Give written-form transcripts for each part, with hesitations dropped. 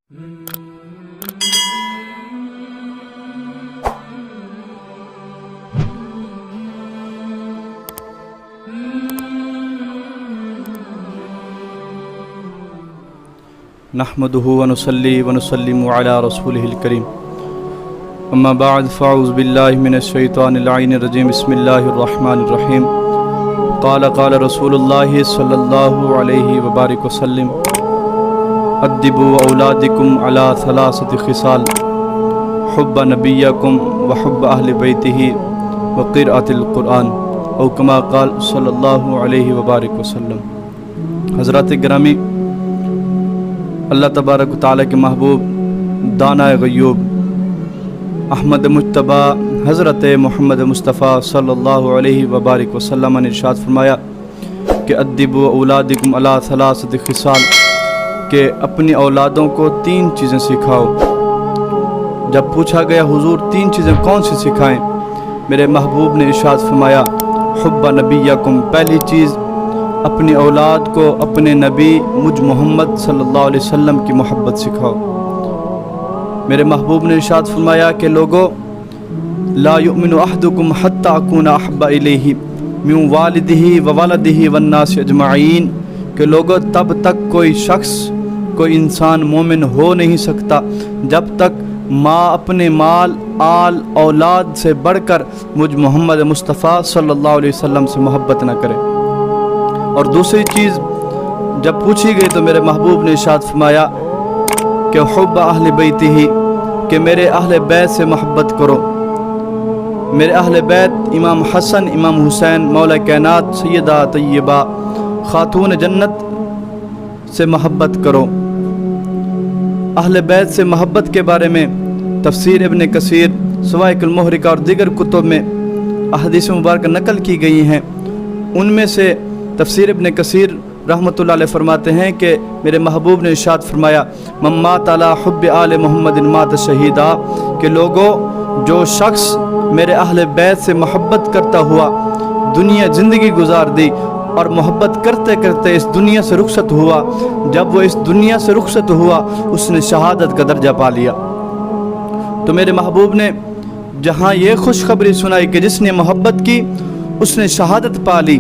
نحمده ونصلي ونسلم على رسوله الكريم اما بعد فاعوذ بالله من الشيطان اللعين الرجيم بسم الله الرحمن الرحيم قال رسول الله صلى الله عليه وبارك وسلم ادبوا اولادكم على ثلاثه خصال حب نبيكم وحب اهل بيته وقراءة القرآن او كما قال صلی اللہ علیہ وبارک وسلم۔ حضرات گرامی، اللہ تبارک و تعالیٰ کے محبوب دانہ غیوب احمد مجتبی حضرت محمد مصطفیٰ صلی اللہ علیہ وبارک وسلم نے ارشاد فرمایا کہ ادبوا اولادکم علی ثلاثۃ خصال، کہ اپنی اولادوں کو 3 چیزیں سکھاؤ۔ جب پوچھا گیا حضور 3 چیزیں کون سی سکھائیں، میرے محبوب نے ارشاد فرمایا حب نبیکم، پہلی چیز اپنی اولاد کو اپنے نبی مجھ محمد صلی اللہ علیہ وسلم کی محبت سکھاؤ۔ میرے محبوب نے ارشاد فرمایا کہ لوگو لا یؤمن احدکم حتی اکون احب الیہ من والدہ وولدہ والناس اجمعین، کہ لوگو تب تک کوئی شخص، کوئی انسان مومن ہو نہیں سکتا جب تک ماں اپنے مال، آل، اولاد سے بڑھ کر مجھ محمد مصطفیٰ صلی اللہ علیہ وسلم سے محبت نہ کرے۔ اور دوسری چیز جب پوچھی گئی تو میرے محبوب نے ارشاد فرمایا کہ حب اہل بیتہ، کہ میرے اہل بیت سے محبت کرو۔ میرے اہل بیت امام حسن، امام حسین، مولا کائنات سیدہ طیبہ خاتون جنت سے محبت کرو۔ اہل بیت سے محبت کے بارے میں تفسیر ابن کثیر، سوائق المحرقہ اور دیگر کتب میں احادیث مبارکہ نقل کی گئی ہیں۔ ان میں سے تفسیر ابن کثیر رحمۃ اللہ علیہ فرماتے ہیں کہ میرے محبوب نے ارشاد فرمایا من مات علی حب آل محمد مات شہیدا، کہ لوگوں جو شخص میرے اہل بیت سے محبت کرتا ہوا دنیا زندگی گزار دی اور محبت کرتے کرتے اس دنیا سے رخصت ہوا، جب وہ اس دنیا سے رخصت ہوا اس نے شہادت کا درجہ پا لیا۔ تو میرے محبوب نے جہاں یہ خوشخبری سنائی کہ جس نے محبت کی اس نے شہادت پا لی،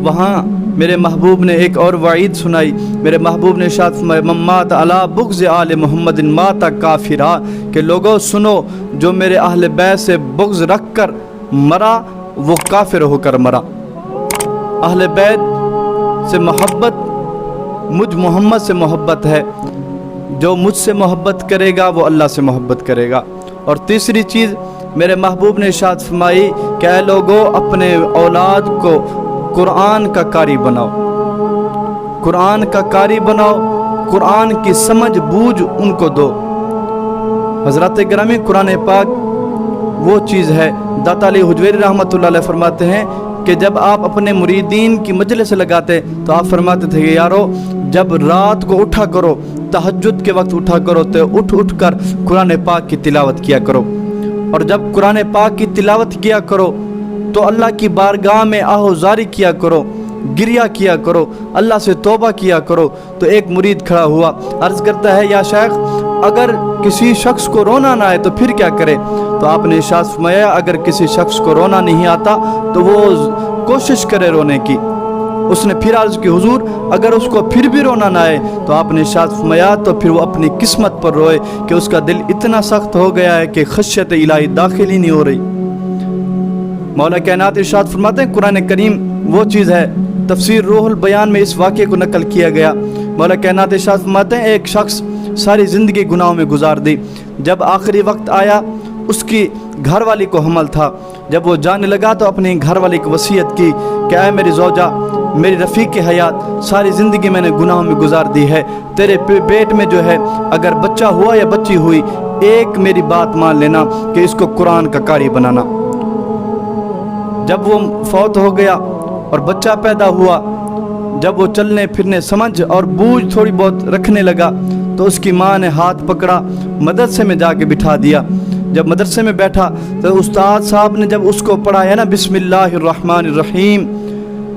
وہاں میرے محبوب نے ایک اور وعید سنائی۔ میرے محبوب نے ارشاد فرمایا من مات علی بغض آل محمد مات کافرا، کہ لوگوں سنو جو میرے اہل بیت سے بغض رکھ کر مرا وہ کافر ہو کر مرا۔ اہل بیت سے محبت مجھ محمد سے محبت ہے، جو مجھ سے محبت کرے گا وہ اللہ سے محبت کرے گا۔ اور تیسری چیز میرے محبوب نے ارشاد فرمائی کہ اے لوگوں اپنے اولاد کو قرآن کا قاری بناؤ، قرآن کا قاری بناؤ، قرآن کی سمجھ بوجھ ان کو دو۔ حضرات گرامی، قرآن پاک وہ چیز ہے، داتا علی حجویری رحمۃ اللہ علیہ فرماتے ہیں کہ جب آپ اپنے مریدین کی مجلس لگاتے تو آپ فرماتے تھے کہ یارو جب رات کو اٹھا کرو، تہجد کے وقت اٹھا کرو تو اٹھ کر قرآن پاک کی تلاوت کیا کرو، اور جب قرآن پاک کی تلاوت کیا کرو تو اللہ کی بارگاہ میں آہوزاری کیا کرو، گریہ کیا کرو، اللہ سے توبہ کیا کرو۔ تو ایک مرید کھڑا ہوا، عرض کرتا ہے یا شیخ اگر کسی شخص کو رونا نہ آئے تو پھر کیا کرے؟ تو آپ نے ارشاد فرمایا اگر کسی شخص کو رونا نہیں آتا تو وہ کوشش کرے رونے کی۔ اس نے پھر عرض کی حضور اگر اس کو پھر بھی رونا نہ آئے؟ تو آپ نے ارشاد فرمایا تو پھر وہ اپنی قسمت پر روئے کہ اس کا دل اتنا سخت ہو گیا ہے کہ خشیت الہی داخل ہی نہیں ہو رہی۔ مولا کائنات ارشاد فرماتے ہیں قرآن کریم وہ چیز ہے، تفسیر روح البیان میں اس واقعے کو نقل کیا گیا۔ مولا کائنات ارشاد فرماتے ہیں ایک شخص ساری زندگی گناہوں میں گزار دی، جب آخری وقت آیا اس کی گھر والی کو حمل تھا، جب وہ جانے لگا تو اپنی گھر والی کو وصیت کی کہ اے میری زوجہ، میری رفیق حیات، ساری زندگی میں نے گناہوں میں گزار دی ہے، تیرے پیٹ میں جو ہے اگر بچہ ہوا یا بچی ہوئی ایک میری بات مان لینا کہ اس کو قرآن کا قاری بنانا۔ جب وہ فوت ہو گیا اور بچہ پیدا ہوا، جب وہ چلنے پھرنے سمجھ اور بوجھ تھوڑی بہت رکھنے لگا تو اس کی ماں نے ہاتھ پکڑا، مدرسے میں جا کے بٹھا دیا۔ جب مدرسے میں بیٹھا تو استاد صاحب نے جب اس کو پڑھایا نا بسم اللہ الرحمن الرحیم،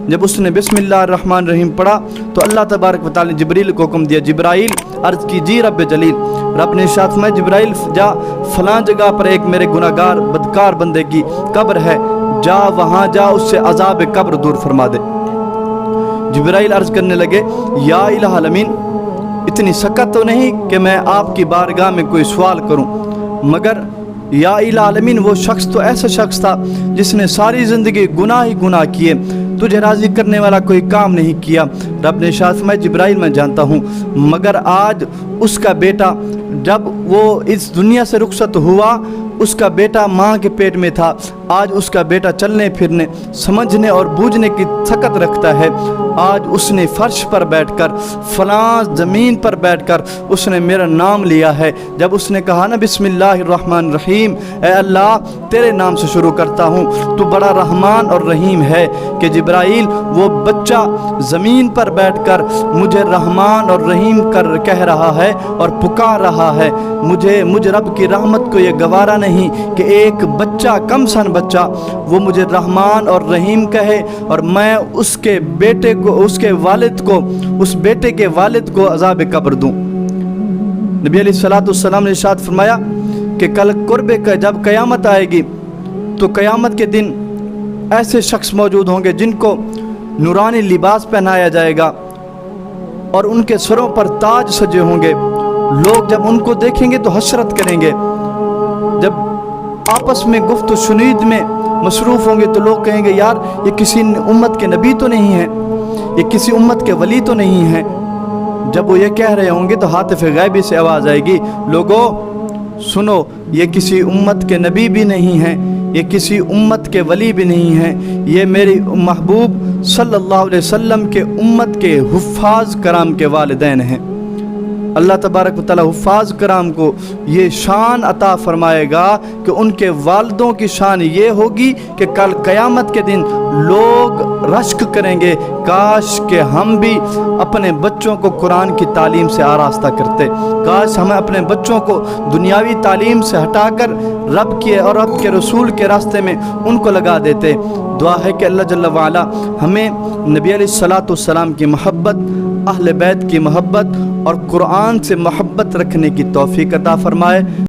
جب اس نے بسم اللہ الرحمن الرحیم پڑھا تو اللہ تبارک و تعالی نے جبریل کو حکم دیا، جبرائیل عرض کیجیے رب جلیل۔ رب نے ارشاد فرمایا جبرائیل جا فلاں جگہ پر ایک میرے گناہگار بدکار بندے کی قبر ہے، جا وہاں جا اس سے عذاب قبر دور فرما دے۔ جبرائیل عرض کرنے لگے یا الہ العالمین، اتنی سکت تو نہیں کہ میں آپ کی بارگاہ میں کوئی سوال کروں، مگر یا الہ العالمین وہ شخص تو ایسا شخص تھا جس نے ساری زندگی گناہ ہی گناہ کیے، تجھے راضی کرنے والا کوئی کام نہیں کیا۔ رب نے ارشاد فرمایا جبرائیل میں جانتا ہوں، مگر آج اس کا بیٹا جب وہ اس دنیا سے رخصت ہوا، اس کا بیٹا ماں کے پیٹ میں تھا، آج اس کا بیٹا چلنے پھرنے سمجھنے اور بوجھنے کی طاقت رکھتا ہے، آج اس نے فرش پر بیٹھ کر فلاں زمین پر بیٹھ کر اس نے میرا نام لیا ہے۔ جب اس نے کہا نا بسم اللہ الرحمن الرحیم، اے اللہ تیرے نام سے شروع کرتا ہوں، تو بڑا رحمان اور رحیم ہے کہ جبرائیل وہ بچہ زمین پر بیٹھ کر مجھے رحمان اور رحیم کر کہہ رہا ہے اور پکار رہا ہے۔ مجھے رب کی رحمت کو یہ گوارا نہیں کہ ایک بچہ کم سن بچہ وہ مجھے رحمان اور رحیم کہے اور میں اس کے بیٹے کو اس بیٹے کے والد کو عذاب قبر دوں۔ نبی علیہ السلام نے ارشاد فرمایا کہ کل قرب کا جب قیامت آئے گی تو قیامت کے دن ایسے شخص موجود ہوں گے جن کو نورانی لباس پہنایا جائے گا اور ان کے سروں پر تاج سجے ہوں گے۔ لوگ جب ان کو دیکھیں گے تو حسرت کریں گے، جب آپس میں گفت و شنید میں مصروف ہوں گے تو لوگ کہیں گے یار یہ کسی امت کے نبی تو نہیں ہیں، یہ کسی امت کے ولی تو نہیں ہیں۔ جب وہ یہ کہہ رہے ہوں گے تو ہاتف غیبی سے آواز آئے گی، لوگو سنو یہ کسی امت کے نبی بھی نہیں ہیں، یہ کسی امت کے ولی بھی نہیں ہیں، یہ میری محبوب صلی اللہ علیہ وسلم کے امت کے حفاظ کرام کے والدین ہیں۔ اللہ تبارک و تعالی حفاظ کرام کو یہ شان عطا فرمائے گا کہ ان کے والدوں کی شان یہ ہوگی کہ کل قیامت کے دن لوگ رشک کریں گے کاش کہ ہم بھی اپنے بچوں کو قرآن کی تعلیم سے آراستہ کرتے، کاش ہمیں اپنے بچوں کو دنیاوی تعلیم سے ہٹا کر رب کے اور رب کے رسول کے راستے میں ان کو لگا دیتے۔ دعا ہے کہ اللہ جل وعلا ہمیں نبی علیہ السلام کی محبت، اہل بیت کی محبت اور قرآن سے محبت رکھنے کی توفیق عطا فرمائے۔